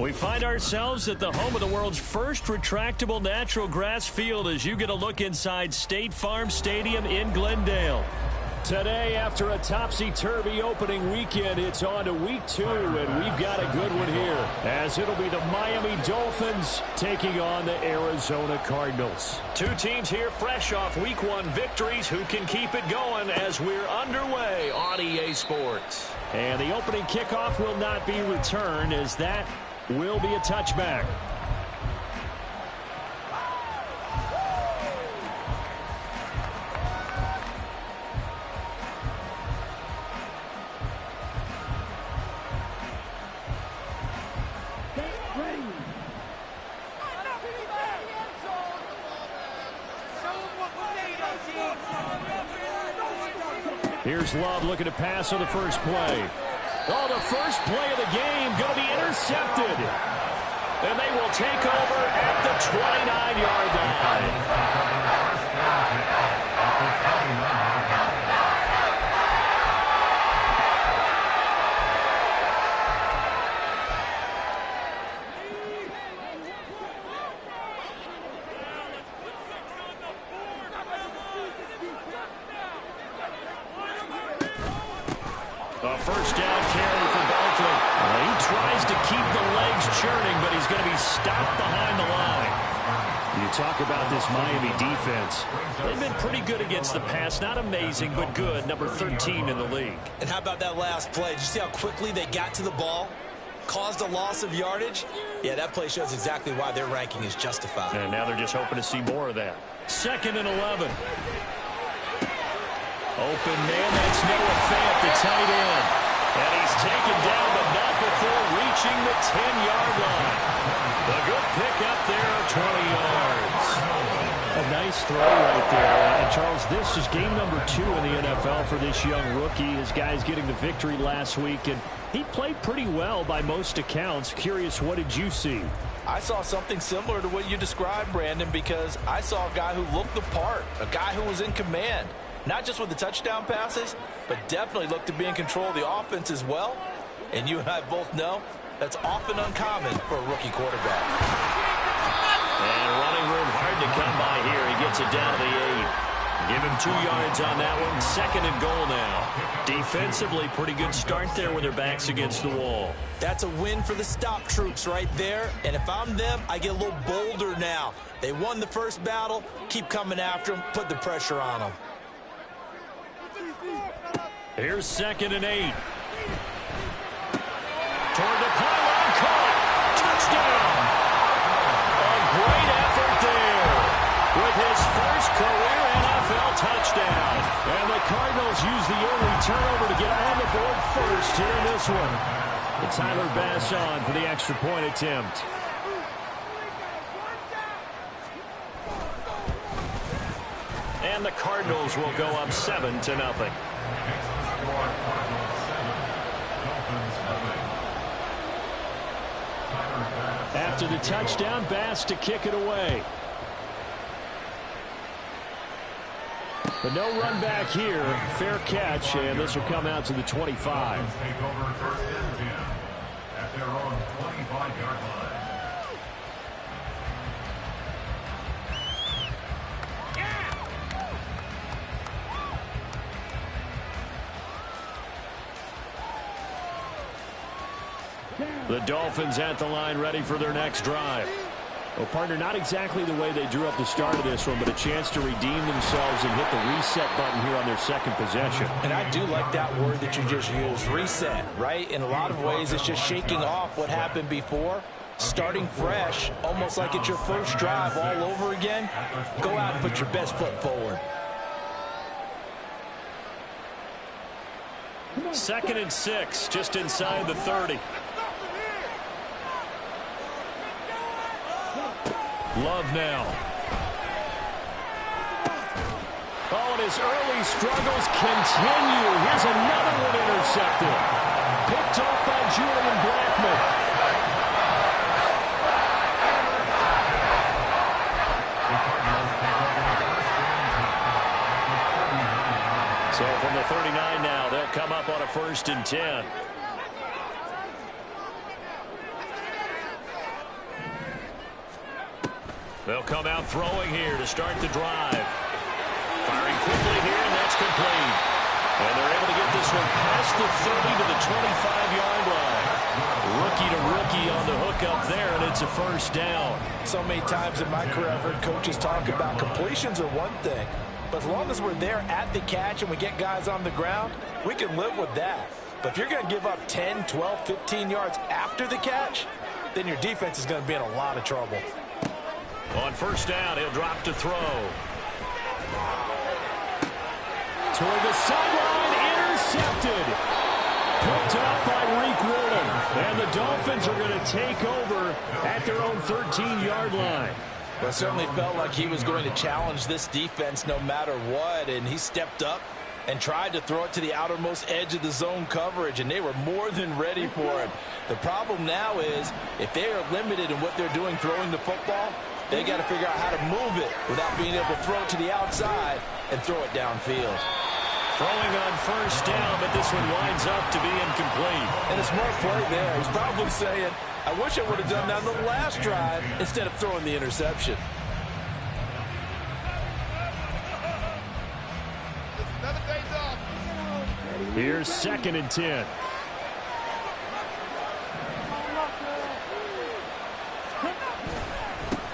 We find ourselves at the home of the world's first retractable natural grass field as you get a look inside State Farm Stadium in Glendale. Today, after a topsy-turvy opening weekend, it's on to week 2, and we've got a good one here, as it'll be the Miami Dolphins taking on the Arizona Cardinals. Two teams here fresh off week 1 victories. Who can keep it going as we're underway on EA Sports? And the opening kickoff will not be returned, as that will be a touchback. Here's Love looking to pass on the first play. Oh, the first play of the game going to be intercepted. And they will take over at the 29-yard line. A first down carry for Barkley. He tries to keep the legs churning, but he's going to be stopped behind the line. You talk about this Miami defense. They've been pretty good against the pass. Not amazing, but good. Number 13 in the league. And how about that last play? Did you see how quickly they got to the ball? Caused a loss of yardage? Yeah, that play shows exactly why their ranking is justified. And now they're just hoping to see more of that. 2nd and 11. Open man, that's Noah Fant, the tight end. And he's taken down, but not before reaching the 10-yard line. A good pick up there, 20 yards. A nice throw right there. And Charles, this is game number 2 in the NFL for this young rookie. His guys getting the victory last week, and he played pretty well by most accounts. Curious, what did you see? I saw something similar to what you described, Brandon, because I saw a guy who looked the part, a guy who was in command. Not just with the touchdown passes, but definitely looked to be in control of the offense as well. And you and I both know that's often uncommon for a rookie quarterback. And running room hard to come by here. He gets it down to the 8. Give him 2 yards on that one. 2nd and goal now. Defensively, pretty good start there with their backs against the wall. That's a win for the stop troops right there. And if I'm them, I get a little bolder now. They won the first battle. Keep coming after them. Put the pressure on them. Here's 2nd and 8. Toward the pylon, caught. Touchdown. A great effort there with his first career NFL touchdown. And the Cardinals use the early turnover to get on the board first here in this one. And Tyler Bass on for the extra point attempt. And the Cardinals will go up 7-0. After the touchdown, Bass to kick it away. But no run back here. Fair catch, and this will come out to the 25. At their own 25-yard line. The Dolphins at the line, ready for their next drive. Well, partner, not exactly the way they drew up the start of this one, but a chance to redeem themselves and hit the reset button here on their 2nd possession. And I do like that word that you just used, reset, right? In a lot of ways, it's just shaking off what happened before, starting fresh, almost like it's your first drive all over again. Go out and put your best foot forward. 2nd and 6, just inside the 30. Love now. Oh, and his early struggles continue. Here's another one intercepted. Picked off by Julian Blackmon. So from the 39 now, they'll come up on a 1st and 10. They'll come out throwing here to start the drive. Firing quickly here, and that's complete. And they're able to get this one past the 30 to the 25-yard line. Rookie to rookie on the hook up there, and it's a first down. So many times in my career I've heard coaches talk about completions are one thing, but as long as we're there at the catch and we get guys on the ground, we can live with that. But if you're going to give up 10, 12, 15 yards after the catch, then your defense is going to be in a lot of trouble. On first down, he'll drop to throw. Toward the sideline, intercepted. Picked up by Reek Woolen. And the Dolphins are going to take over at their own 13-yard line. Well, it certainly felt like he was going to challenge this defense no matter what, and he stepped up and tried to throw it to the outermost edge of the zone coverage, and they were more than ready for him. The problem now is if they are limited in what they're doing throwing the football, they got to figure out how to move it without being able to throw it to the outside and throw it downfield. Throwing on first down, but this one winds up to be incomplete. And a smart play there. He's probably saying, I wish I would have done that on the last drive instead of throwing the interception. Here's 2nd and 10.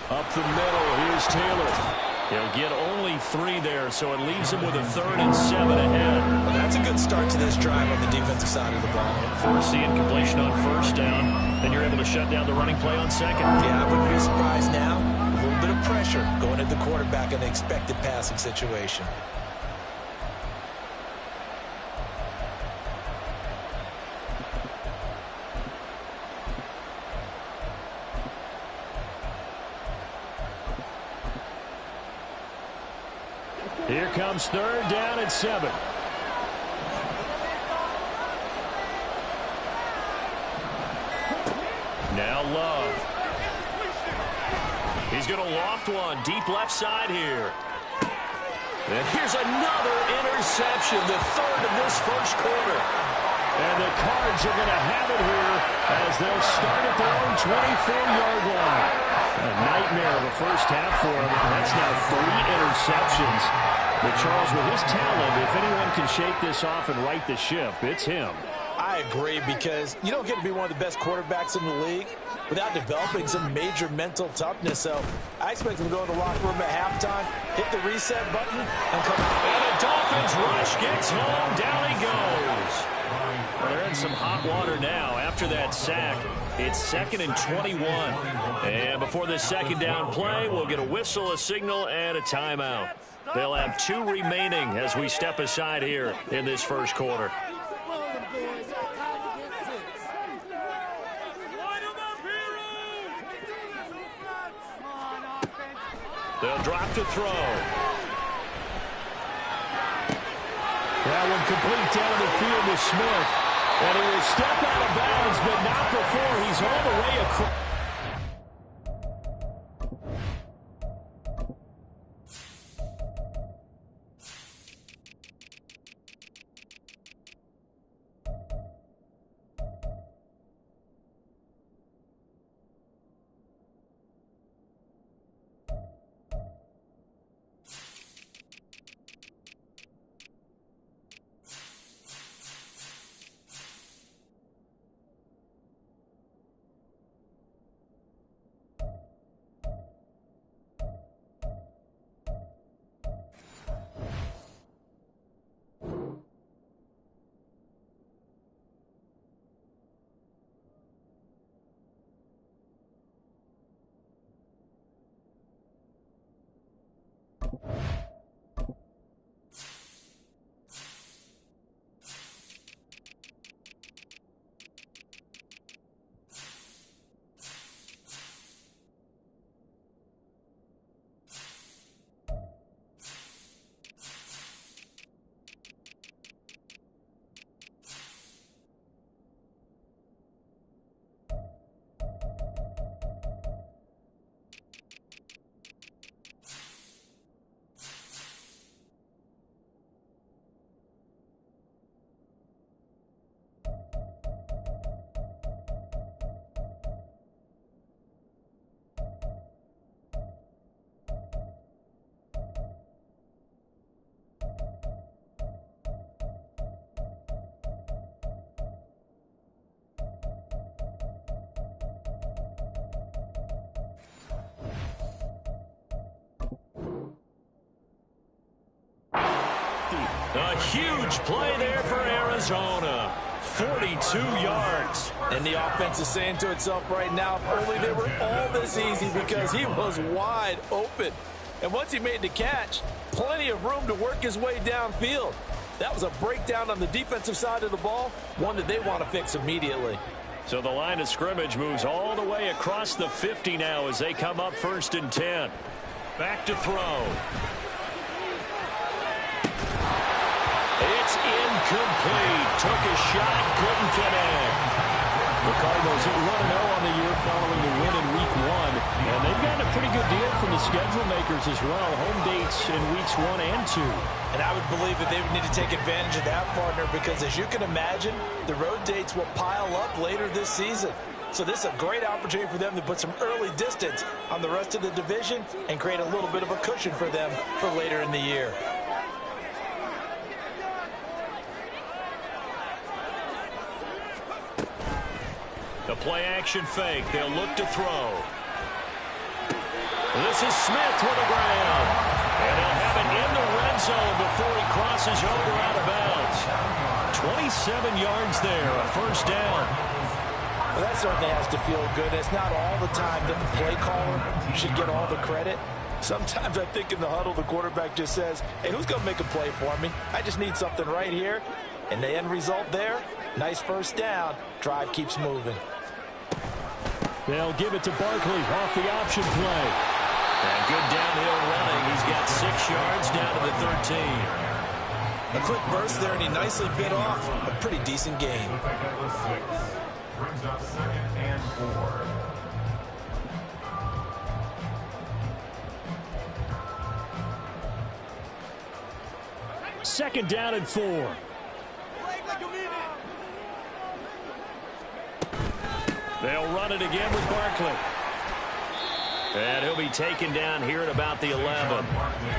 Up the middle, here's Taylor. He'll get only 3 there, so it leaves him with a 3rd and 7 ahead. Well, that's a good start to this drive on the defensive side of the ball. Force the incompletion on first down, then you're able to shut down the running play on second. Yeah, I wouldn't be surprised now. A little bit of pressure going at the quarterback in an expected passing situation. Here comes 3rd down and 7. Now Love. He's going to loft one deep left side here. And here's another interception, the 3rd of this first quarter. And the Cards are going to have it here as they'll start at their own 24-yard line. A nightmare of a first half for him. That's now 3 interceptions. But Charles, with his talent, if anyone can shake this off and right the ship, it's him. I agree, because you don't get to be one of the best quarterbacks in the league without developing some major mental toughness. So I expect him to go in the locker room at halftime, hit the reset button, and come out. And the Dolphins rush gets home. Down he goes. Well, they're in some hot water now after that sack. It's 2nd and 21. And before this second down play, we'll get a whistle, a signal, and a timeout. They'll have 2 remaining as we step aside here in this first quarter. They'll drop to throw. That one complete down the field to Smith. And he will step out of bounds, but not before he's all the way across. A huge play there for Arizona. 42 yards. And the offense is saying to itself right now, if only they were all this easy, because he was wide open. And once he made the catch, plenty of room to work his way downfield. That was a breakdown on the defensive side of the ball, one that they want to fix immediately. So the line of scrimmage moves all the way across the 50 now as they come up 1st and 10. Back to throw. It's incomplete. Took a shot, couldn't connect. The Cardinals 1-0 on the year following the win in Week 1. And they've gotten a pretty good deal from the schedule makers as well. Home dates in Weeks 1 and 2. And I would believe that they would need to take advantage of that, partner, because as you can imagine, the road dates will pile up later this season. So this is a great opportunity for them to put some early distance on the rest of the division and create a little bit of a cushion for them for later in the year. The play-action fake. They'll look to throw. This is Smith with the ground. And they'll have it in the red zone before he crosses over out of bounds. 27 yards there, a 1st down. Well, that certainly has to feel good. It's not all the time that the play caller should get all the credit. Sometimes I think in the huddle, the quarterback just says, hey, who's going to make a play for me? I just need something right here. And the end result there, nice 1st down. Drive keeps moving. They'll give it to Barkley off the option play. And good downhill running. He's got 6 yards down to the 13. A quick burst there, and he nicely bit off a pretty decent gain. Brings up 2nd and 4. Second down and 4. They'll run it again with Barkley. And he'll be taken down here at about the 11.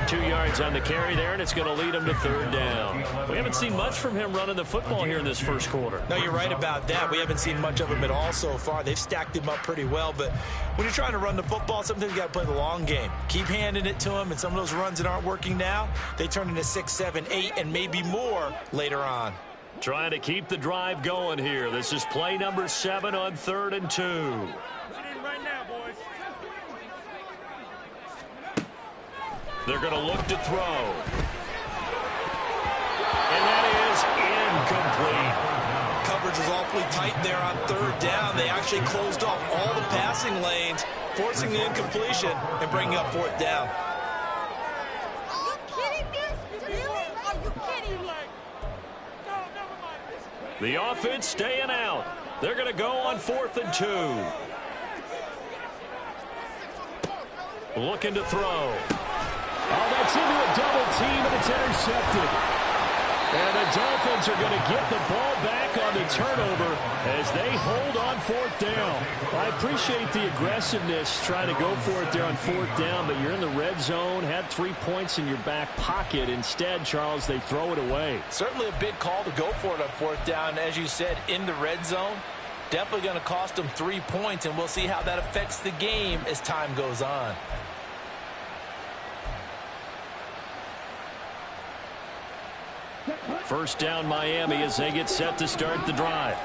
2 yards on the carry there, and it's going to lead him to 3rd down. We haven't seen much from him running the football here in this 1st quarter. No, you're right about that. We haven't seen much of him at all so far. They've stacked him up pretty well, but when you're trying to run the football, sometimes you got to play the long game. Keep handing it to him, and some of those runs that aren't working now, they turn into 6, 7, 8, and maybe more later on. Trying to keep the drive going here. This is play number 7 on 3rd and 2. Right now, boys. They're going to look to throw. And that is incomplete. Coverage is awfully tight there on 3rd down. They actually closed off all the passing lanes, forcing the incompletion and bringing up 4th down. Are you kidding me? Really? Are you kidding me? The offense staying out. They're going to go on 4th and 2. Looking to throw. Oh, that's into a double team, and it's intercepted. And the Dolphins are going to get the ball back on the turnover as they hold on 4th down. I appreciate the aggressiveness trying to go for it there on 4th down, but you're in the red zone, had 3 points in your back pocket. Instead, Charles, they throw it away. Certainly a big call to go for it on 4th down. As you said, in the red zone, definitely going to cost them 3 points, and we'll see how that affects the game as time goes on. First down Miami as they get set to start the drive.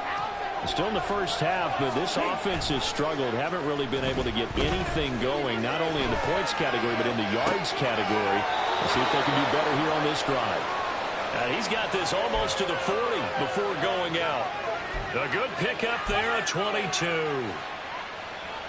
Still in the 1st half, but this offense has struggled. Haven't really been able to get anything going, not only in the points category, but in the yards category. We'll see if they can do better here on this drive. And he's got this almost to the 40 before going out. A good pickup there, a 22.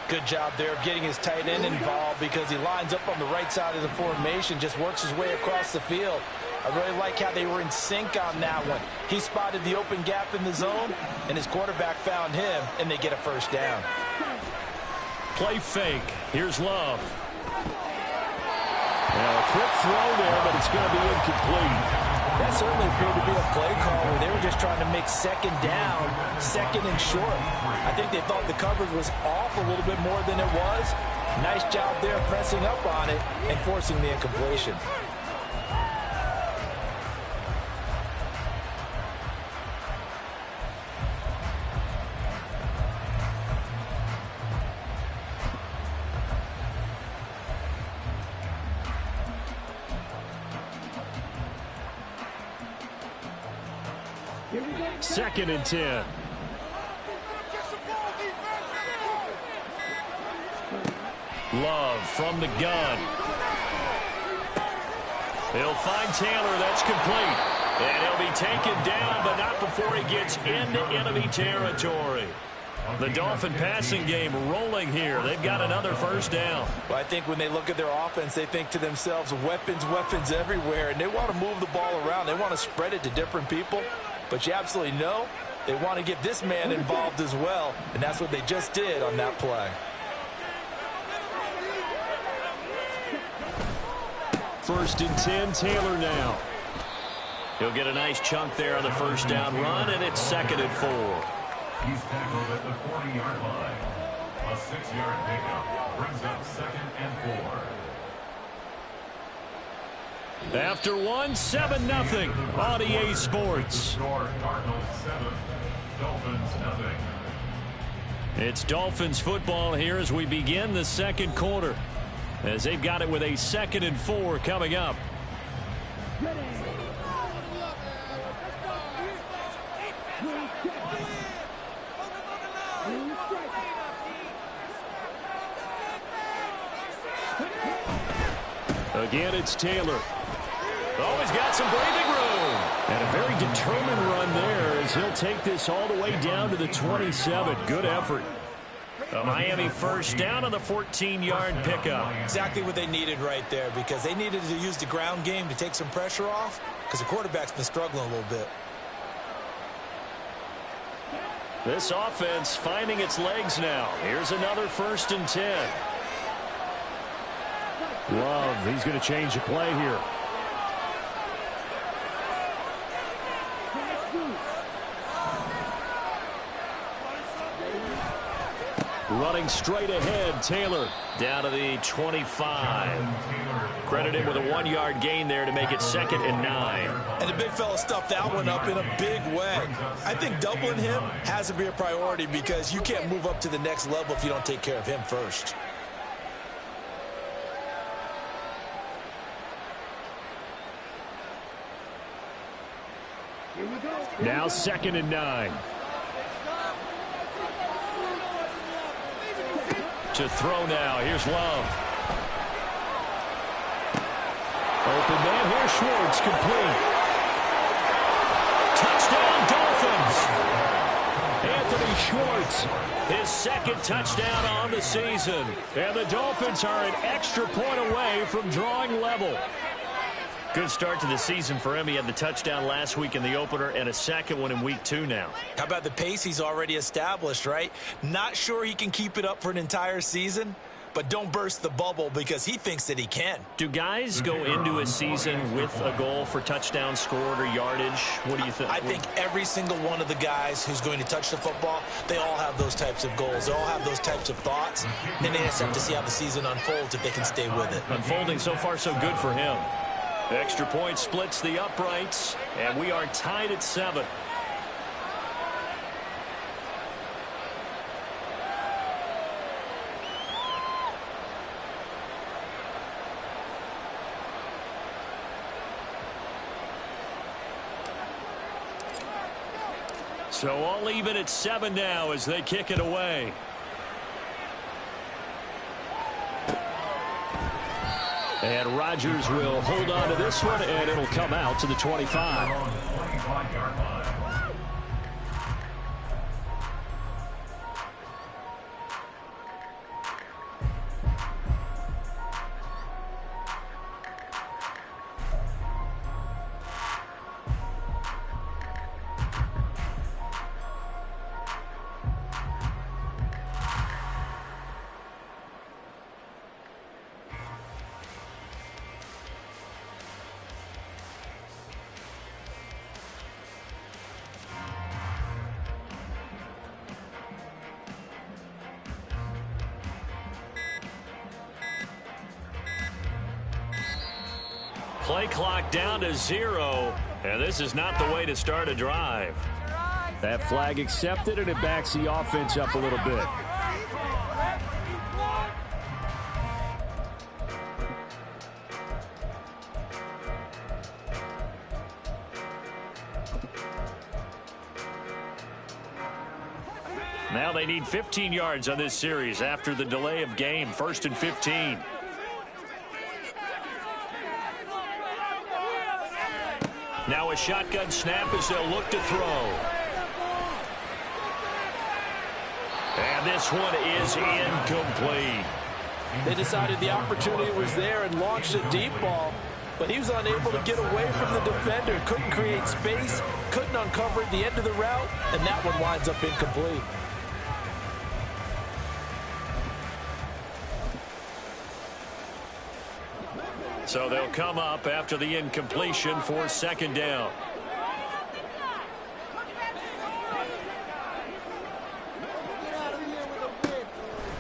Good job there of getting his tight end involved because he lines up on the right side of the formation, just works his way across the field. I really like how they were in sync on that one. He spotted the open gap in the zone, and his quarterback found him, and they get a 1st down. Play fake. Here's Love. Now a quick throw there, but it's going to be incomplete. That certainly appeared to be a play call where they were just trying to make 2nd down, 2nd and short. I think they thought the coverage was off a little bit more than it was. Nice job there pressing up on it and forcing the incompletion. 2nd and 10. Love from the gun. He'll find Taylor. That's complete. And he'll be taken down, but not before he gets into enemy territory. The Dolphin passing game rolling here. They've got another 1st down. Well, I think when they look at their offense, they think to themselves, weapons, weapons everywhere, and they want to move the ball around. They want to spread it to different people, but you absolutely know they want to get this man involved as well, and that's what they just did on that play. 1st and 10, Taylor now. He'll get a nice chunk there on the 1st down run, and it's 2nd and 4. He's tackled at the 40-yard line. A 6-yard pickup brings up 2nd and 4. After 1, 7-0 on EA Sports. Score Cardinals 7, Dolphins 0. It's Dolphins football here as we begin the 2nd quarter, as they've got it with a 2nd and 4 coming up. Again, it's Taylor. Oh, he's got some breathing room. And a very determined run there as he'll take this all the way down to the 27. Good effort. A Miami 1st down on the 14-yard pickup. Exactly what they needed right there, because they needed to use the ground game to take some pressure off, because the quarterback's been struggling a little bit. This offense finding its legs now. Here's another 1st and 10. Love, he's going to change the play here. Running straight ahead, Taylor down to the 25. Credit him with a 1-yard gain there to make it 2nd and 9. And the big fella stuffed that one up in a big way. I think doubling him has to be a priority, because you can't move up to the next level if you don't take care of him first. Now 2nd and 9. To throw now. Here's Love. Open man. Here's Schwartz. Complete. Touchdown, Dolphins. Anthony Schwartz, his 2nd touchdown on the season. And the Dolphins are an extra point away from drawing level. Good start to the season for him. He had the touchdown last week in the opener and a 2nd one in week 2 now. How about the pace he's already established, right? Not sure he can keep it up for an entire season, but don't burst the bubble, because he thinks that he can. Do guys go into a season with a goal for touchdowns scored or yardage? What do you think? I think every single one of the guys who's going to touch the football, they all have those types of goals. They all have those types of thoughts. Then they just have to see how the season unfolds if they can stay with it. Unfolding so far so good for him. Extra point splits the uprights, and we are tied at 7. So all even at 7 now as they kick it away. And Rodgers will hold on to this one, and it'll come out to the 25. Play clock down to 0, and this is not the way to start a drive. That flag accepted, and it backs the offense up a little bit. Well, they need 15 yards on this series after the delay of game. 1st and 15. Now a shotgun snap as they'll look to throw. And this one is incomplete. They decided the opportunity was there and launched a deep ball, but he was unable to get away from the defender. Couldn't create space, couldn't uncover at the end of the route, and that one winds up incomplete. So they'll come up after the incompletion for 2nd down.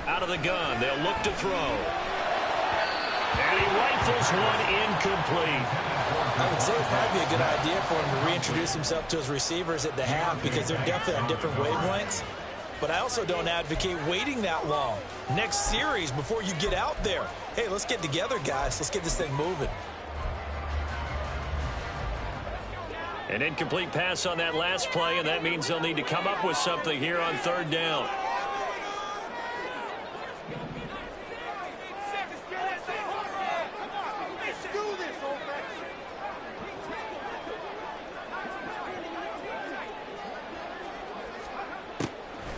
Out of the gun, they'll look to throw. And he rifles one incomplete. I would say it'd probably be a good idea for him to reintroduce himself to his receivers at the half because they're definitely on different wavelengths. But I also don't advocate waiting that long. Next series before you get out there. Hey, let's get together, guys. Let's get this thing moving. An incomplete pass on that last play, and that means they'll need to come up with something here on 3rd down.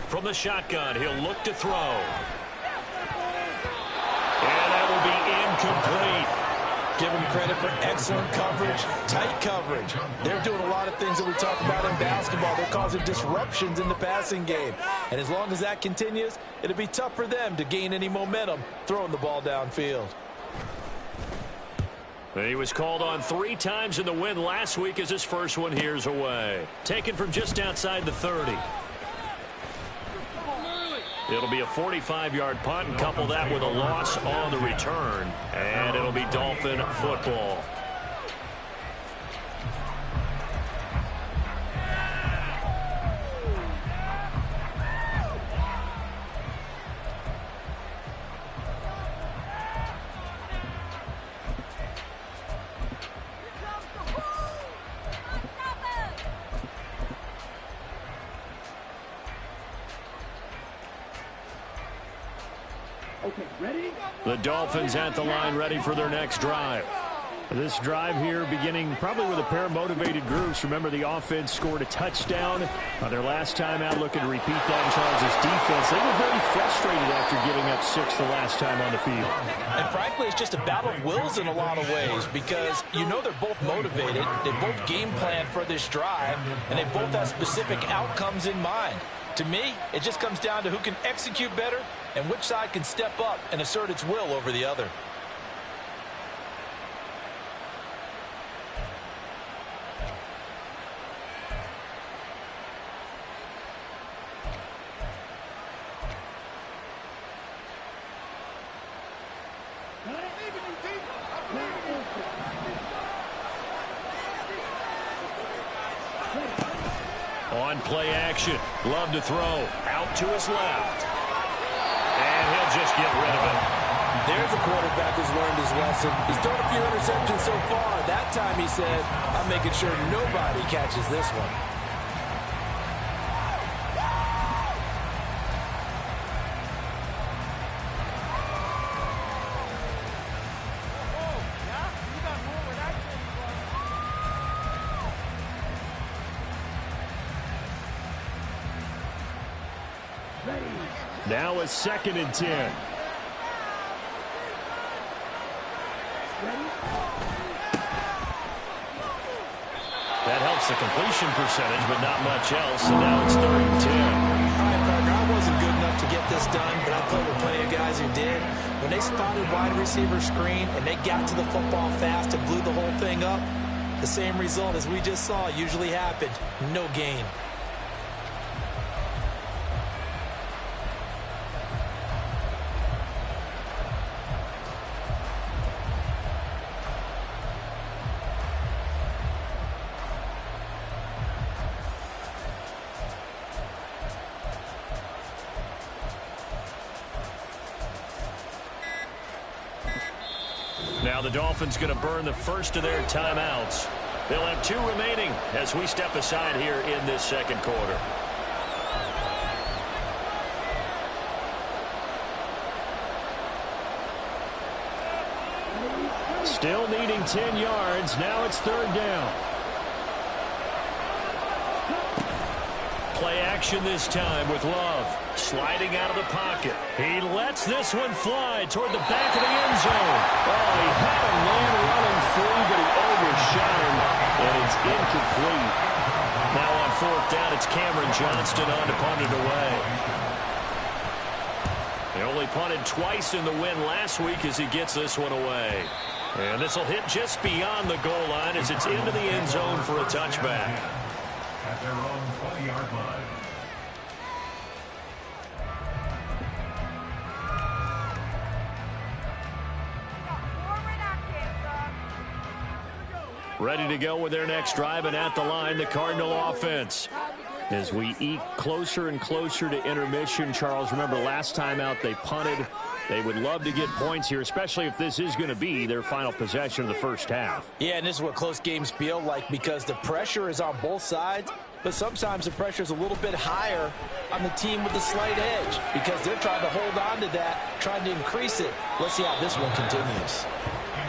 From the shotgun, he'll look to throw. And that will be incomplete. Give him credit for excellent coverage, tight coverage. They're doing a lot of things that we talk about in basketball. They're causing disruptions in the passing game. And as long as that continues, it'll be tough for them to gain any momentum throwing the ball downfield. He was called on 3 times in the win last week as his first one here's away. Taken from just outside the 30. It'll be a 45-yard punt and couple that with a loss on the return. And it'll be Dolphin football. The Dolphins at the line ready for their next drive. This drive here beginning probably with a pair of motivated groups. Remember, the offense scored a touchdown their last time out, looking to repeat that in Charles' defense. They were very frustrated after giving up 6 the last time on the field. And frankly, it's just a battle of wills in a lot of ways because you know they're both motivated. They both game plan for this drive, and they both have specific outcomes in mind. To me, it just comes down to who can execute better and which side can step up and assert its will over the other. On play action, love to throw, out to his left. And he'll just get rid of it. There's a quarterback who's learned his lesson. He's thrown a few interceptions so far. That time he said, I'm making sure nobody catches this one. Now a 2nd and 10. That helps the completion percentage, but not much else. And now it's 3rd and 10. All right, partner, I wasn't good enough to get this done, but I played with plenty of guys who did. When they spotted wide receiver screen and they got to the football fast and blew the whole thing up, the same result as we just saw usually happened. No gain. Now the Dolphins going to burn the first of their timeouts. They'll have 2 remaining as we step aside here in this 2nd quarter. Still needing 10 yards. Now it's third down. Play action this time with Love. Sliding out of the pocket. He lets this one fly toward the back of the end zone. Oh, he had a man running free, but he overshot him, and it's incomplete. Now on fourth down, it's Cameron Johnston on to punt it away. They only punted twice in the win last week as he gets this one away. And this will hit just beyond the goal line as it's into the end zone for a touchback. At their own 20-yard line. Ready to go with their next drive, and at the line, the Cardinal offense. As we eke closer and closer to intermission, Charles, remember last time out they punted. They would love to get points here, especially if this is going to be their final possession of the first half. Yeah, and this is what close games feel like because the pressure is on both sides, but sometimes the pressure is a little bit higher on the team with the slight edge because they're trying to hold on to that, trying to increase it. Let's see how this one continues.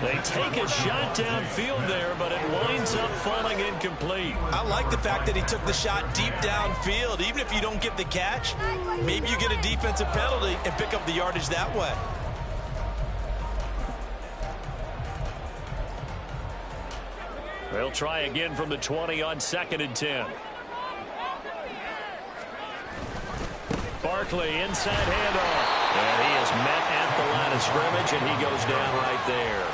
They take a shot downfield there, but it winds up falling incomplete. I like the fact that he took the shot deep downfield. Even if you don't get the catch, maybe you get a defensive penalty and pick up the yardage that way. They'll try again from the 20 on 2nd and 10. Barkley inside handoff. And he is met at the line of scrimmage, and he goes down right there.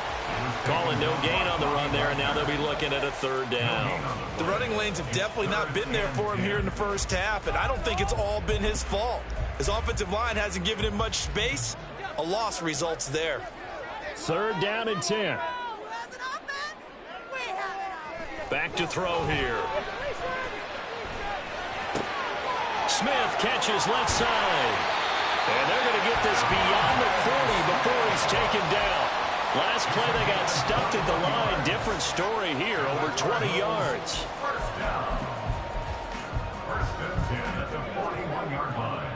Calling no gain on the run there, and now they'll be looking at a third down. The running lanes have definitely not been there for him here in the first half, and I don't think it's all been his fault. His offensive line hasn't given him much space. A loss results there. Third down and 10. Back to throw here. Smith catches left side. And they're going to get this beyond the 40 before he's taken down. Last play they got stuffed at the line. Different story here, over 20 yards. First down. First and 10 at the 41-yard line.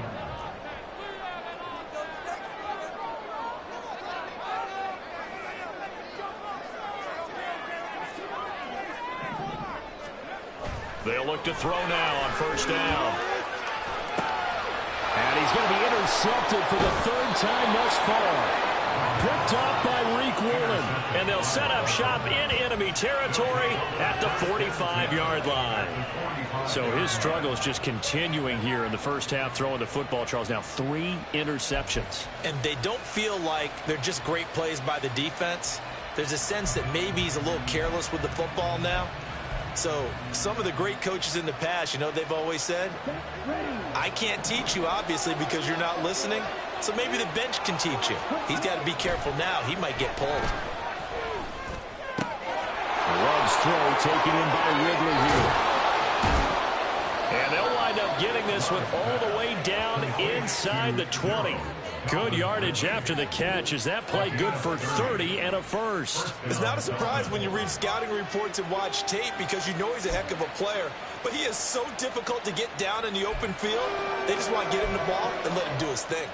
They'll look to throw now on first down. And he's going to be intercepted for the third time thus far. Picked up by Reek Woolen. And they'll set up shop in enemy territory at the 45-yard line. So his struggle is just continuing here in the first half throwing the football, Charles. Now 3 interceptions. And they don't feel like they're just great plays by the defense. There's a sense that maybe he's a little careless with the football now. So some of the great coaches in the past, you know, they've always said, I can't teach you, obviously, because you're not listening. So maybe the bench can teach you. He's got to be careful now. He might get pulled. Love's throw taken in by Ridley here. And they'll wind up getting this one all the way down inside the 20. Good yardage after the catch. Is that play good for 30 and a first? It's not a surprise when you read scouting reports and watch tape because you know he's a heck of a player. But he is so difficult to get down in the open field. They just want to get him the ball and let him do his thing.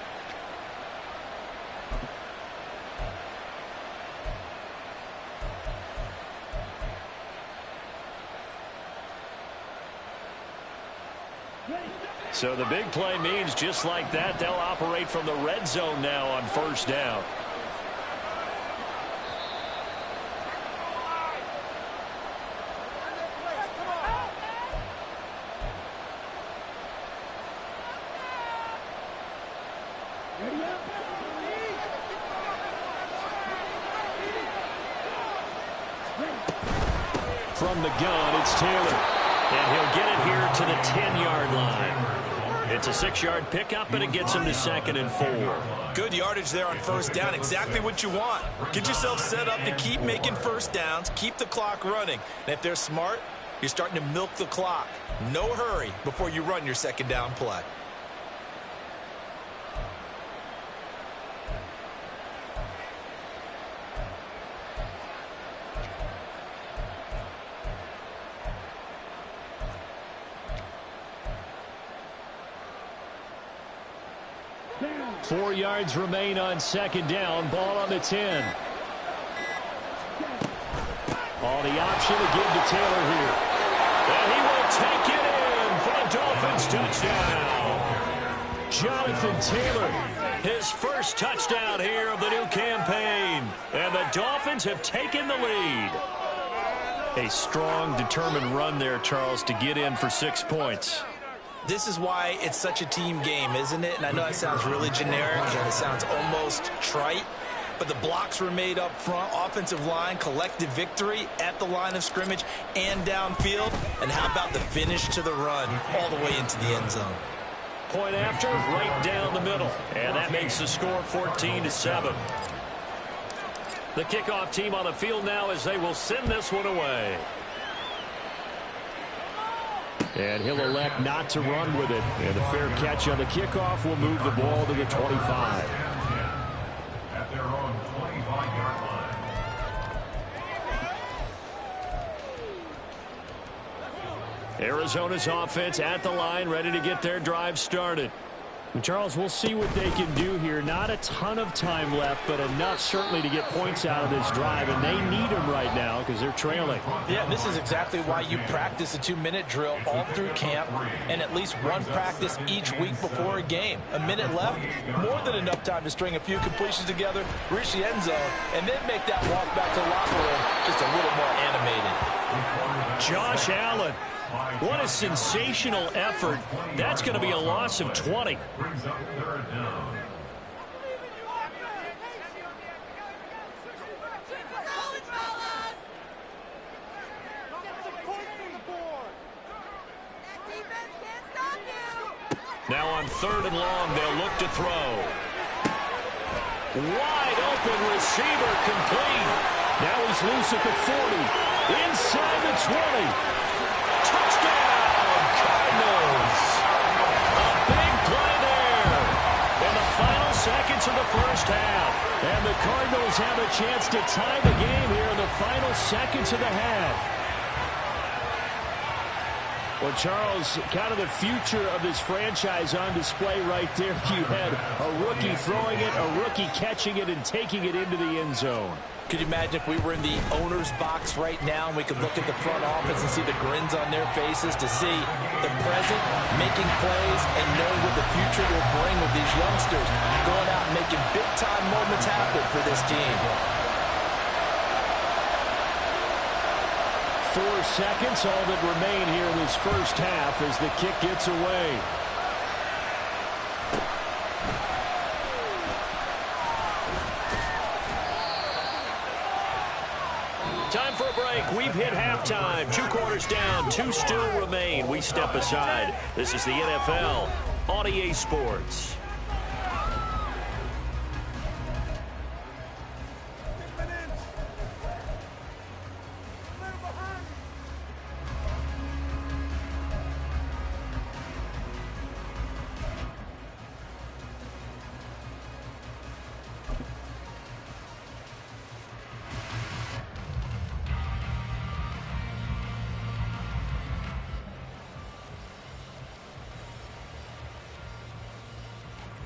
So the big play means just like that, they'll operate from the red zone now on first down. From the gun, it's Taylor. And he'll get it here to the 10-yard line. It's a 6-yard pickup, and it gets him to 2nd and 4. Good yardage there on first down. Exactly what you want. Get yourself set up to keep making first downs, keep the clock running. And if they're smart, you're starting to milk the clock. No hurry before you run your second down play. Four yards remain on second down. Ball on the 10. Oh, the option to give to Taylor here. And he will take it in for a Dolphins touchdown. Jonathan Taylor, his first touchdown here of the new campaign. And the Dolphins have taken the lead. A strong, determined run there, Charles, to get in for 6 points. This is why it's such a team game, isn't it? And I know that sounds really generic and it sounds almost trite, but the blocks were made up front, offensive line, collective victory at the line of scrimmage and downfield. And how about the finish to the run all the way into the end zone? Point after, right down the middle. And that makes the score 14-7. The kickoff team on the field now as they will send this one away. And he'll elect not to run with it. And a fair catch on the kickoff will move the ball to the 25. At their own 25-yard line. Arizona's offense at the line, ready to get their drive started. And Charles, we'll see what they can do here. Not a ton of time left, but enough certainly to get points out of this drive. And they need them right now because they're trailing. Yeah, this is exactly why you practice a 2-minute drill all through camp and at least one practice each week before a game. A minute left, more than enough time to string a few completions together, reach the end zone, and then make that walk back to the locker room just a little more animated. Josh Allen. What a sensational effort. That's going to be a loss of 20. Brings up third down. Now on 3rd and long, they'll look to throw. Wide open receiver complete. Now he's loose at the 40. Inside the 20. Touchdown, Cardinals. A big play there in the final seconds of the first half. And the Cardinals have a chance to tie the game here in the final seconds of the half. Well, Charles, kind of the future of this franchise on display right there. You had a rookie throwing it, a rookie catching it, and taking it into the end zone. Could you imagine if we were in the owner's box right now and we could look at the front office and see the grins on their faces to see the present making plays and knowing what the future will bring with these youngsters going out and making big-time moments happen for this team. 4 seconds, all that remain here in this first half as the kick gets away. Time for a break. We've hit halftime. 2 quarters down. 2 still remain. We step aside. This is the NFL on EA Sports.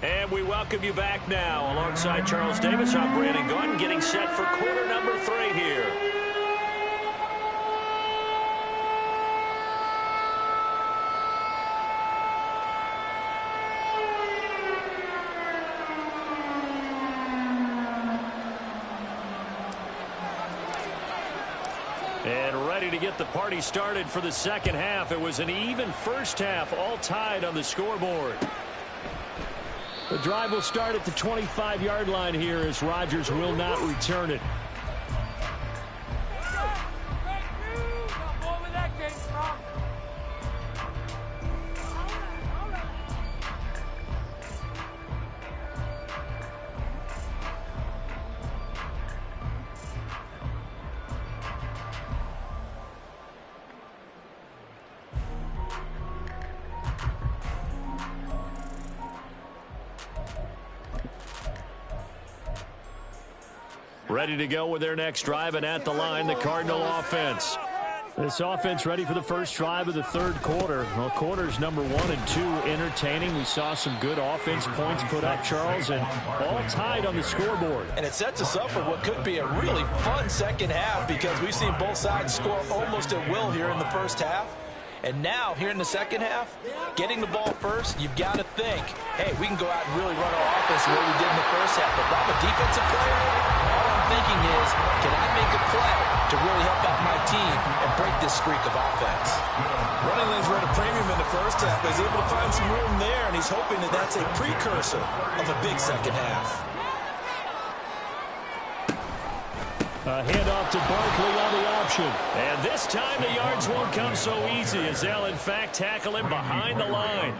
And we welcome you back now. Alongside Charles Davis, I'm Brandon Gunn, getting set for quarter number 3 here. And ready to get the party started for the second half. It was an even first half, all tied on the scoreboard. The drive will start at the 25-yard line here as Rodgers will not return it. Ready to go with their next drive, and at the line, the Cardinal offense. This offense ready for the first drive of the third quarter. Well, quarters number 1 and 2 entertaining. We saw some good offense points put up, Charles, and all tied on the scoreboard. And it sets us up for what could be a really fun second half because we've seen both sides score almost at will here in the first half. And now, here in the second half, getting the ball first, you've got to think, hey, we can go out and really run our offense the way we did in the first half. But if I'm a defensive player, all I'm thinking is, can I make a play to really help out my team and break this streak of offense? Running lanes were at a premium in the first half, but he's able to find some room there, and he's hoping that that's a precursor of a big second half. A handoff to Barkley on the option. And this time the yards won't come so easy as they'll, in fact, tackle him behind the line.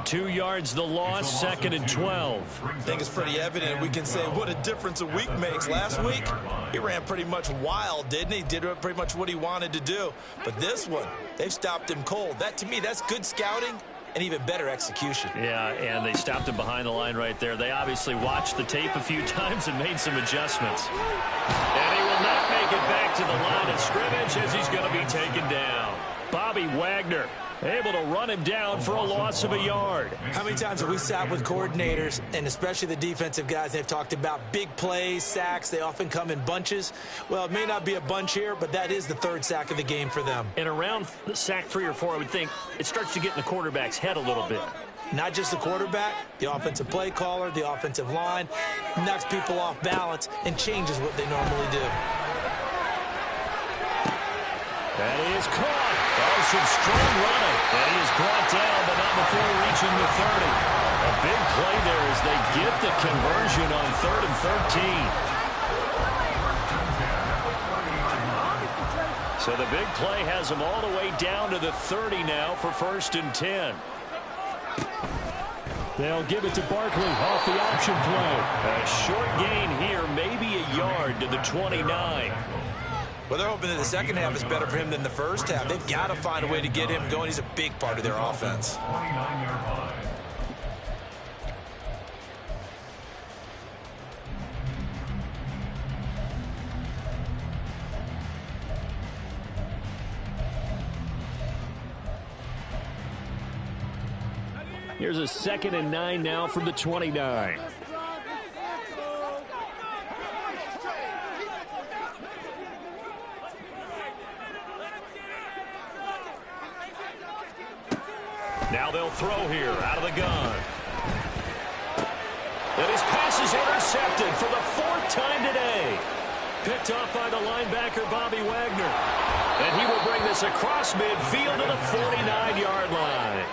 2 yards the loss, 2nd and 12. I think it's pretty evident. We can say what a difference a week makes. Last week, he ran pretty much wild, didn't he? Did pretty much what he wanted to do. But this one, they've stopped him cold. That, to me, that's good scouting and even better execution. Yeah, and they stopped him behind the line right there. They obviously watched the tape a few times and made some adjustments. And he will not make it back to the line of scrimmage as he's going to be taken down. Bobby Wagner able to run him down for a loss of a yard. How many times have we sat with coordinators, and especially the defensive guys, they've talked about big plays, sacks. They often come in bunches. Well, it may not be a bunch here, but that is the 3rd sack of the game for them. And around sack 3 or 4, I would think it starts to get in the quarterback's head a little bit. Not just the quarterback, the offensive play caller, the offensive line, knocks people off balance and changes what they normally do. That is caught. Oh, some strong running. And he is brought down, but not before reaching the 30. A big play there as they get the conversion on 3rd and 13. So the big play has them all the way down to the 30 now for 1st and 10. They'll give it to Barkley off the option play. A short gain here, maybe a yard to the 29. Well, they're hoping that the second half is better for him than the first half. They've got to find a way to get him going. He's a big part of their offense. 29-yard line. Here's a 2nd and 9 now from the 29. Now they'll throw here out of the gun. And his pass is intercepted for the 4th time today. Picked off by the linebacker, Bobby Wagner. And he will bring this across midfield to the 49-yard line.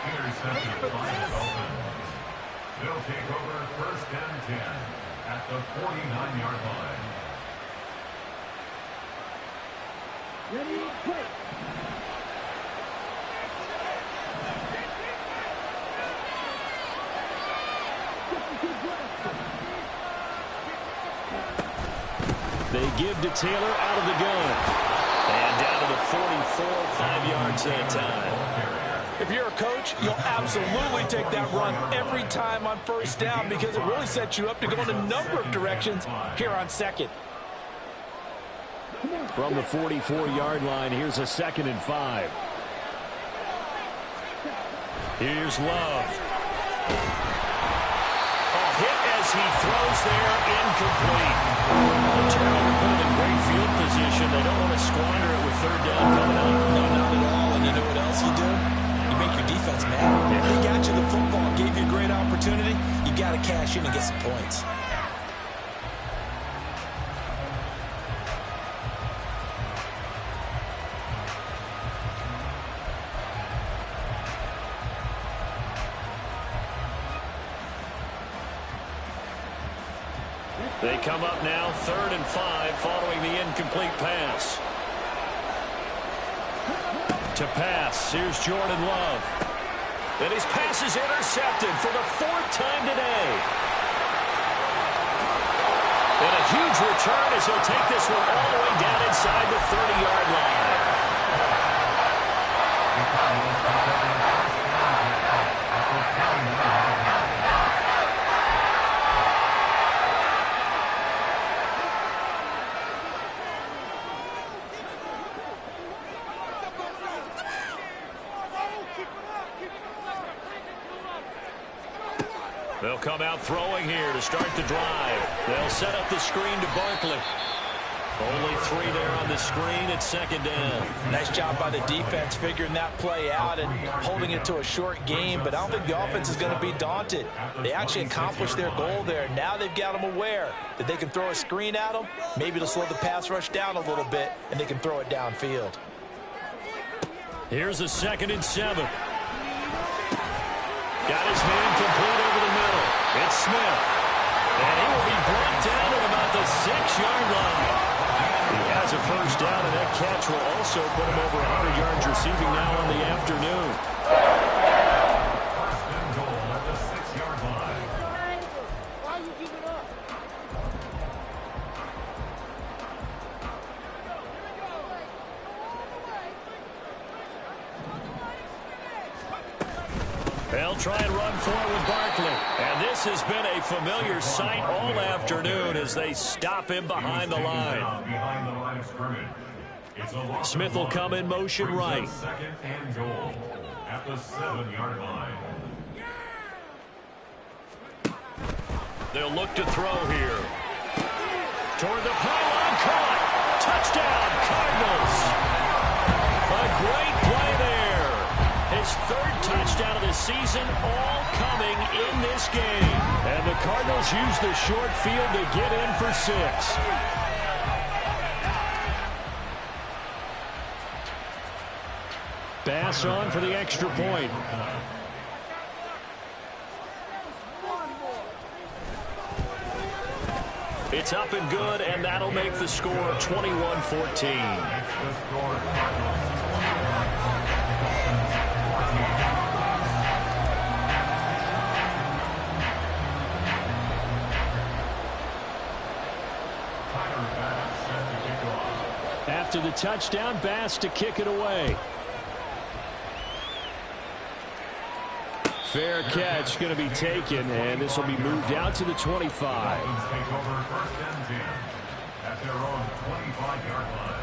They'll take over 1st and 10 at the 49-yard line. Ready, play. They give to Taylor out of the gun. And down to the 44, 5 yards at a time. If you're a coach, you'll absolutely take that run every time on 1st down because it really sets you up to go in a number of directions here on 2nd. From the 44-yard line, here's a 2nd and 5. Here's Love. A hit as he throws there, incomplete. The turnover put him in great field position. They don't want to squander it with 3rd down coming up. No, not at all. And you know what else you do? You make your defense mad. They got you the football, gave you a great opportunity. You got to cash in and get some points. They come up now 3rd and 5 following the incomplete pass. To pass, here's Jordan Love. And his pass is intercepted for the 4th time today. And a huge return as he'll take this one all the way down inside the 30-yard line. They'll come out throwing here to start the drive. They'll set up the screen to Barkley. Only 3 there on the screen at second down. Nice job by the defense figuring that play out and holding it to a short game, but I don't think the offense is going to be daunted. They actually accomplished their goal there. Now they've got them aware that they can throw a screen at them. Maybe to slow the pass rush down a little bit, and they can throw it downfield. Here's a 2nd and 7. Got his man complete over the middle. It's Smith. And he will be brought down at about the 6-yard line. He has a first down, and that catch will also put him over 100 yards receiving now on the afternoon. First and goal at the 6-yard line. Why you giving up? They'll try and run forward with Barkley. And this has been a familiar sight all afternoon as they stop him behind the line. Behind the line of scrimmage. It's a loss Smith will come in motion right. Second and goal at the 7-yard line. They'll look to throw here. Toward the pylon, caught. Touchdown, Cardinals. A great play there. His 3rd touchdown of the season, all coming in this game. And the Cardinals use the short field to get in for 6. Bass on for the extra point. It's up and good, and that'll make the score 21-14. After the touchdown, Bass to kick it away. Fair catch going to be taken, and this will be moved out to the 25. Take over 1st and 10 at their own 25-yard line.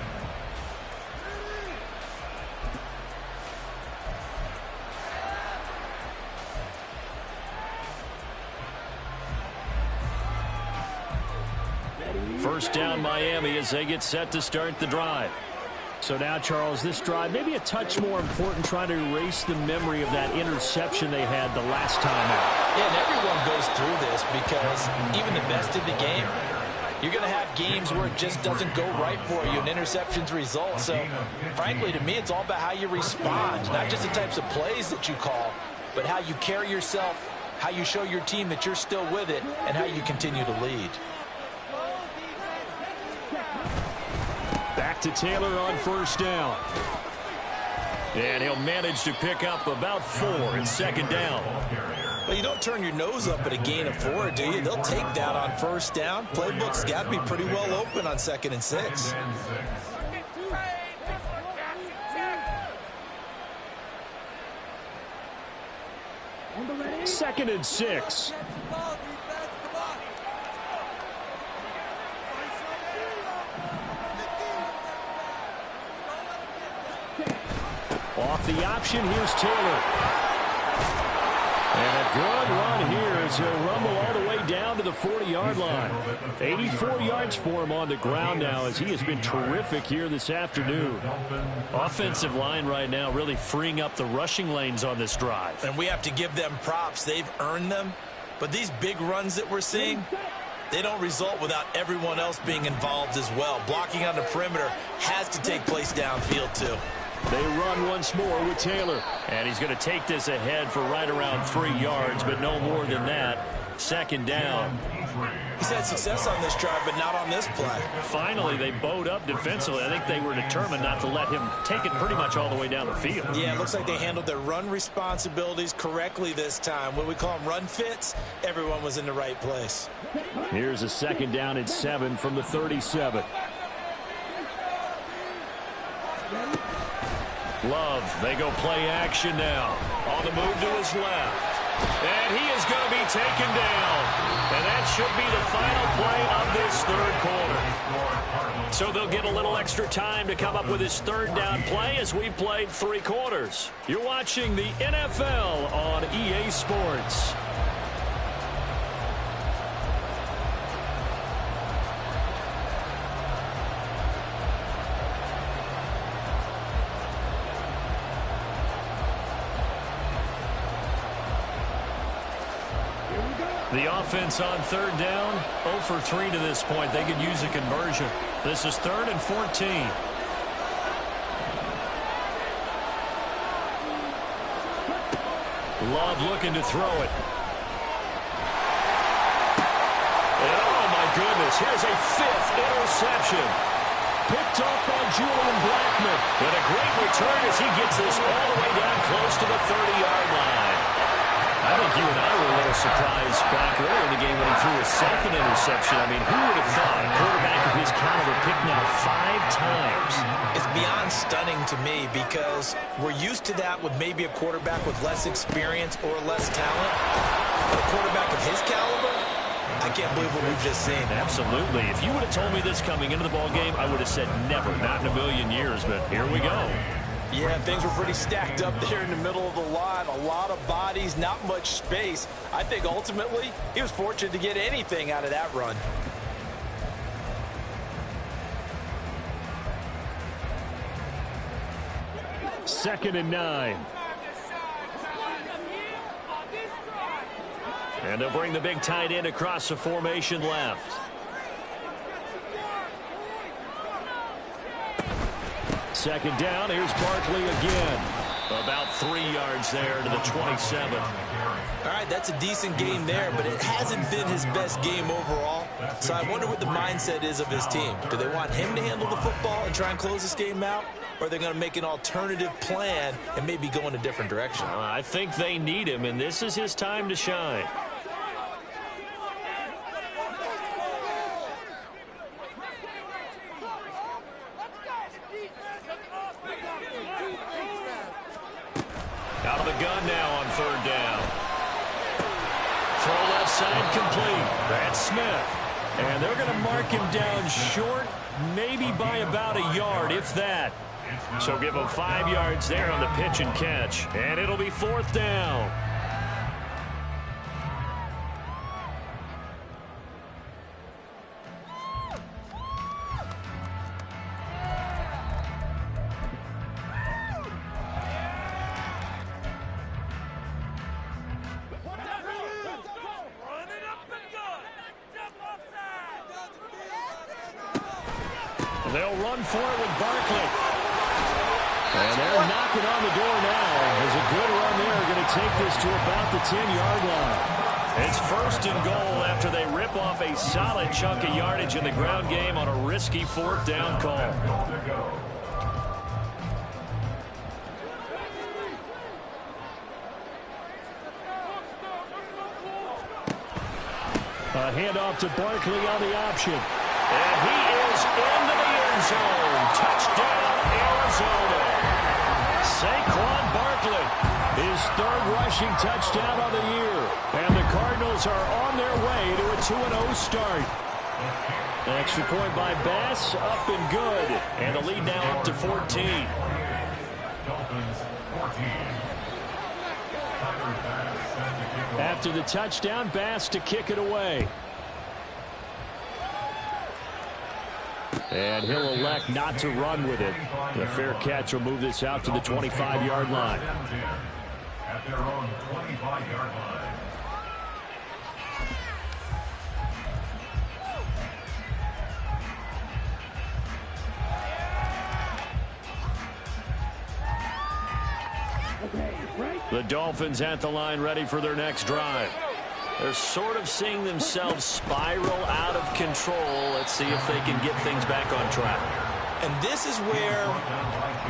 First down, Miami, as they get set to start the drive. So now, Charles, this drive maybe a touch more important, trying to erase the memory of that interception they had the last time out. Yeah, and everyone goes through this because even the best in the game, you're going to have games where it just doesn't go right for you and interceptions result. So, frankly, to me, it's all about how you respond, not just the types of plays that you call, but how you carry yourself, how you show your team that you're still with it, and how you continue to lead. Back to Taylor on first down. And he'll manage to pick up about 4 in second down. Well, you don't turn your nose up at a gain of 4, do you? They'll take that on first down. Playbook's got to be pretty well open on 2nd and 6. Second and 6. Off the option, here's Taylor. And a good run here as he'll rumble all the way down to the 40-yard line. 84 yards for him on the ground now as he has been terrific here this afternoon. Offensive line right now really freeing up the rushing lanes on this drive. And we have to give them props. They've earned them. But these big runs that we're seeing, they don't result without everyone else being involved as well. Blocking on the perimeter has to take place downfield too. They run once more with Taylor. And he's going to take this ahead for right around 3 yards, but no more than that. Second down. He's had success on this drive, but not on this play. Finally, they bowed up defensively. I think they were determined not to let him take it pretty much all the way down the field. Yeah, it looks like they handled their run responsibilities correctly this time. What we call them run fits, everyone was in the right place. Here's a second down and 7 from the 37. Love, they go play action now. On the move to his left. And he is going to be taken down. And that should be the final play of this third quarter. So they'll get a little extra time to come up with his third down play as we've played 3 quarters. You're watching the NFL on EA Sports. The offense on third down, 0 for 3 to this point. They could use a conversion. This is 3rd and 14. Love looking to throw it. And oh, my goodness, here's a 5th interception. Picked off by Julian Blackmon. And a great return as he gets this all the way down close to the 30-yard line. I think you and I were a little surprised back earlier in the game when he threw a 2nd interception. I mean, who would have thought a quarterback of his caliber picked now 5 times? It's beyond stunning to me because we're used to that with maybe a quarterback with less experience or less talent. But a quarterback of his caliber, I can't believe what we've just seen. Absolutely. If you would have told me this coming into the ball game, I would have said never, not in a million years. But here we go. Yeah, things were pretty stacked up there in the middle of the line. A lot of bodies, not much space. I think ultimately he was fortunate to get anything out of that run. Second and 9. And they'll bring the big tight end across the formation left. Second down, here's Barkley again. About 3 yards there to the 27. All right, that's a decent game there, but it hasn't been his best game overall. So I wonder what the mindset is of his team. Do they want him to handle the football and try and close this game out? Or are they going to make an alternative plan and maybe go in a different direction? I think they need him, and this is his time to shine. Out of the gun now on third down. Throw left side complete. That's Smith. And they're going to mark him down short, maybe by about a yard, if that. So give him 5 yards there on the pitch and catch. And it'll be 4th down. They'll run for it with Barkley. And they're knocking on the door now. There's a good run there. Going to take this to about the 10-yard line. It's 1st and goal after they rip off a solid chunk of yardage in the ground game on a risky 4th down call. A handoff to Barkley on the option. And he is into the end zone. Touchdown, Arizona. Saquon Barkley, his 3rd rushing touchdown of the year. And the Cardinals are on their way to a 2-0 start. An extra point by Bass, up and good. And the lead now up to 14. After the touchdown, Bass to kick it away. And he'll elect not to run with it. The fair catch will move this out to the 25-yard line. At their own 25-yard line. The Dolphins at the line ready for their next drive. They're sort of seeing themselves spiral out of control. Let's see if they can get things back on track. And this is where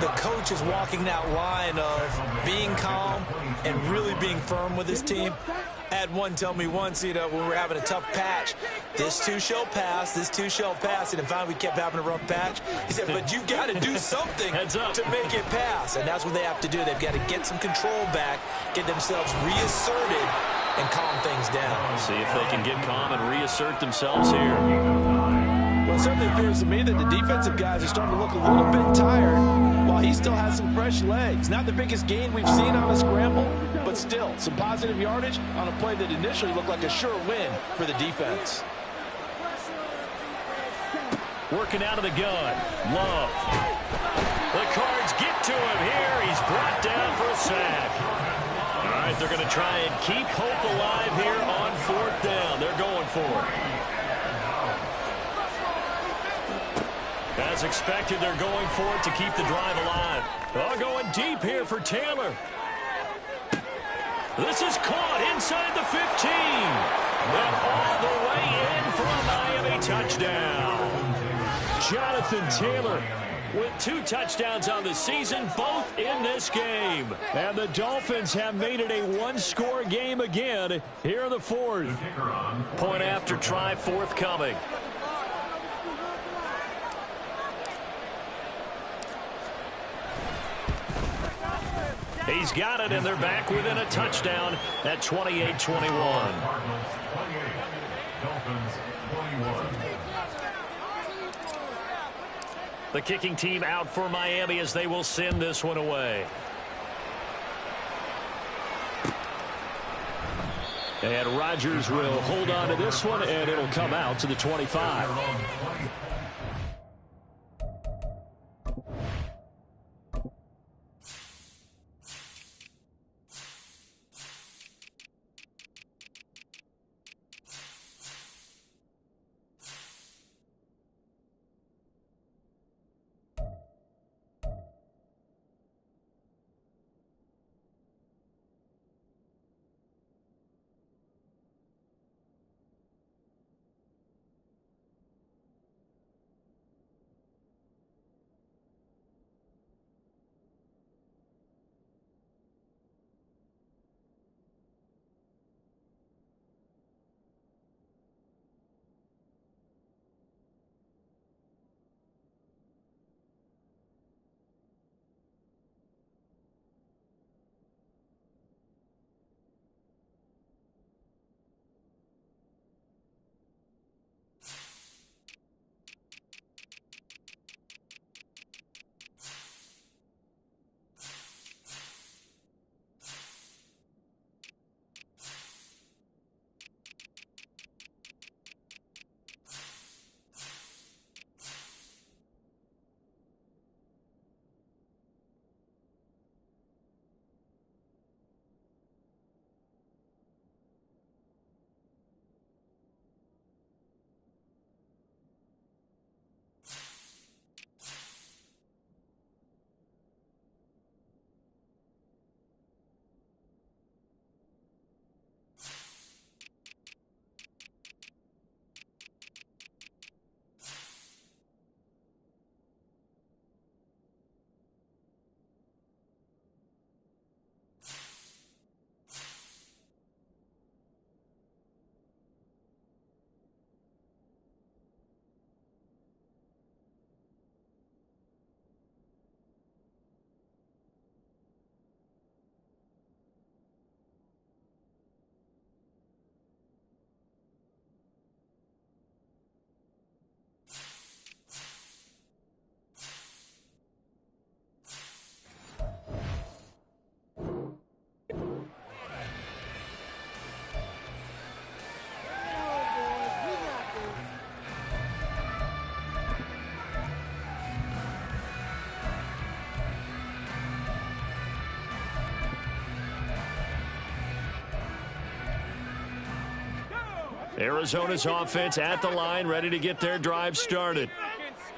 the coach is walking that line of being calm and really being firm with his team. I had one tell me once, when we were having a tough patch, this too shall pass, this too shall pass. And finally we kept having a rough patch. He said, but you've got to do something to make it pass. And that's what they have to do. They've got to get some control back, get themselves reasserted, and calm things down. See if they can get calm and reassert themselves here. Well, it certainly appears to me that the defensive guys are starting to look a little bit tired while he still has some fresh legs. Not the biggest gain we've seen on a scramble, but still some positive yardage on a play that initially looked like a sure win for the defense. Working out of the gun. Love. The Cards get to him here. He's brought down for a sack. right, they're going to try and keep hope alive here on 4th down. They're going for it. As expected, they're going for it to keep the drive alive. Oh, going deep here for Taylor. This is caught inside the 15. And all the way in for a Miami touchdown. Jonathan Taylor with 2 touchdowns on the season, both in this game. And the Dolphins have made it a one-score game again here in the 4th. Point after try forthcoming. He's got it, and they're back within a touchdown at 28-21. Cardinals 28, Dolphins 21. The kicking team out for Miami as they will send this one away. And Rodgers will hold on to this one, and it'll come out to the 25. Arizona's offense at the line, ready to get their drive started.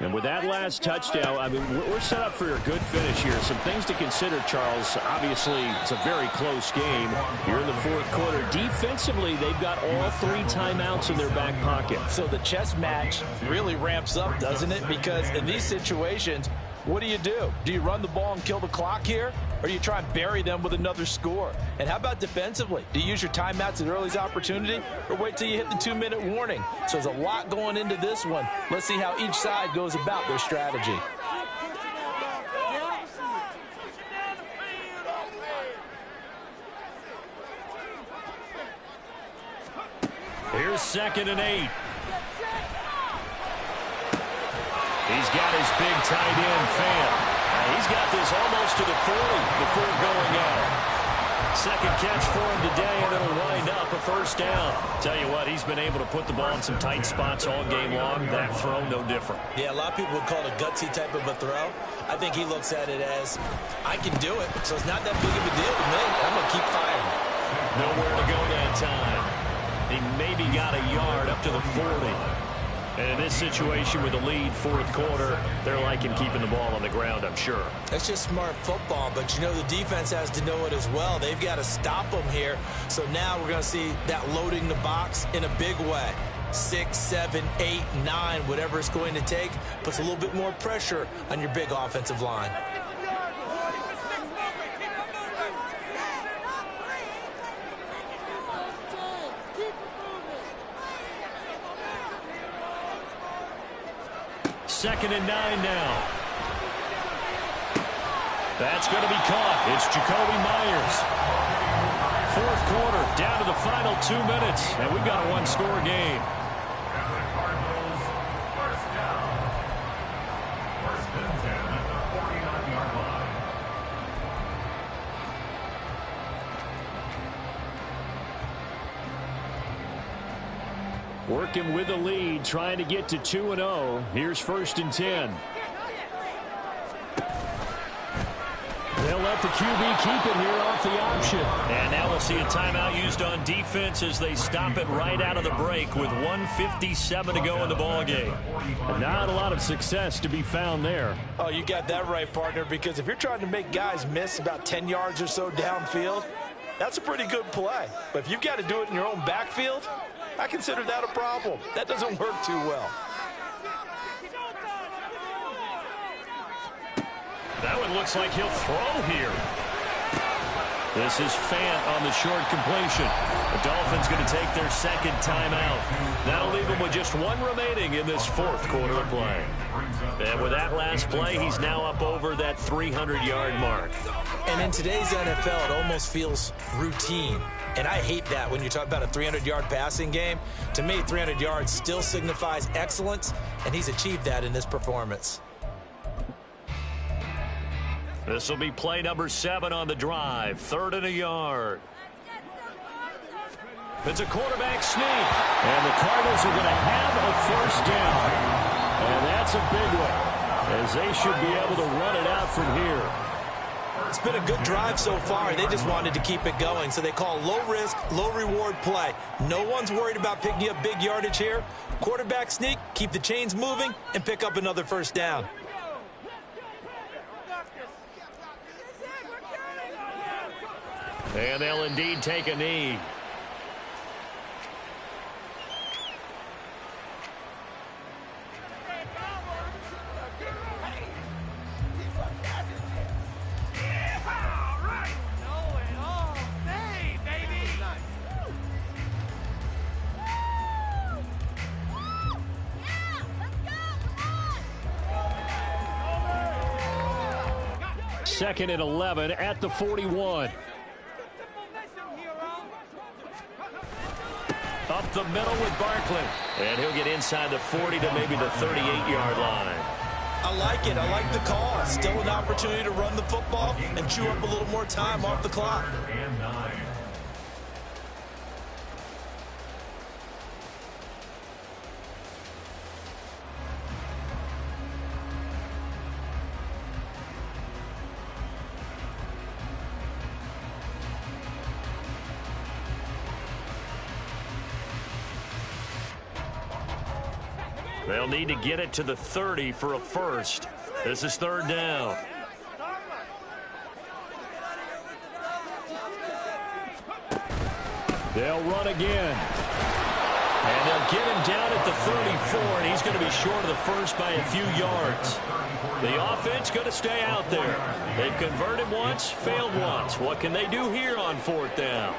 And with that last touchdown, I mean, we're set up for a good finish here. Some things to consider, Charles. Obviously, it's a very close game. You're in the 4th quarter. Defensively, they've got all 3 timeouts in their back pocket. So the chess match really ramps up, doesn't it? Because in these situations, what do? Do you run the ball and kill the clock here? Or do you try and bury them with another score? And how about defensively? Do you use your timeouts at early's opportunity? Or wait till you hit the 2-minute warning? So there's a lot going into this one. Let's see how each side goes about their strategy. Here's 2nd and 8. He's got his big tight end fan. He's got this almost to the 40 before going out. Second catch for him today, and it'll wind up a 1st down. Tell you what, he's been able to put the ball in some tight spots all game long. That throw, no different. Yeah, a lot of people would call it a gutsy type of a throw. I think he looks at it as, I can do it, so it's not that big of a deal to me. I'm going to keep firing. Nowhere to go that time. He maybe got a yard up to the 40. And in this situation with the lead, fourth quarter, they're liking keeping the ball on the ground, I'm sure. That's just smart football, but you know the defense has to know it as well. They've got to stop them here. So now we're going to see that loading the box in a big way. 6, 7, 8, 9, whatever it's going to take, puts a little bit more pressure on your big offensive line. Second and 9 now. That's going to be caught. It's Jacoby Myers. Fourth quarter, down to the final 2 minutes, and we've got a one-score game. And the Cardinals, first down. First and 10 at the 49-yard line. Working with the lead, trying to get to 2-0. Here's first and 10. They'll let the QB keep it here off the option. And now we'll see a timeout used on defense as they stop it right out of the break with 1:57 to go in the ballgame. Not a lot of success to be found there. Oh, you got that right, partner, because if you're trying to make guys miss about 10 yards or so downfield, that's a pretty good play. But if you've got to do it in your own backfield, I consider that a problem. That doesn't work too well. That one looks like he'll throw here. This is Fant on the short completion. The Dolphins going to take their second timeout. That'll leave them with just one remaining in this fourth quarter of play. And with that last play, he's now up over that 300-yard mark. And in today's NFL, it almost feels routine. And I hate that when you talk about a 300-yard passing game. To me, 300 yards still signifies excellence, and he's achieved that in this performance. This will be play number 7 on the drive. 3rd and a yard. It's a quarterback sneak. And the Cardinals are going to have a first down. And that's a big one, as they should be able to run it out from here. It's been a good drive so far. They just wanted to keep it going. So they call low-risk, low-reward play. No one's worried about picking up big yardage here. Quarterback sneak, keep the chains moving, and pick up another first down. And they'll indeed take a knee. Second and 11 at the 41. Up the middle with Barkley. And he'll get inside the 40 to maybe the 38-yard line. I like it. I like the call. Still an opportunity to run the football and chew up a little more time off the clock. And 9. They'll need to get it to the 30 for a first. This is 3rd down. They'll run again. And they'll get him down at the 34, and he's going to be short of the first by a few yards. The offense going to stay out there. They've converted once, failed once. What can they do here on 4th down?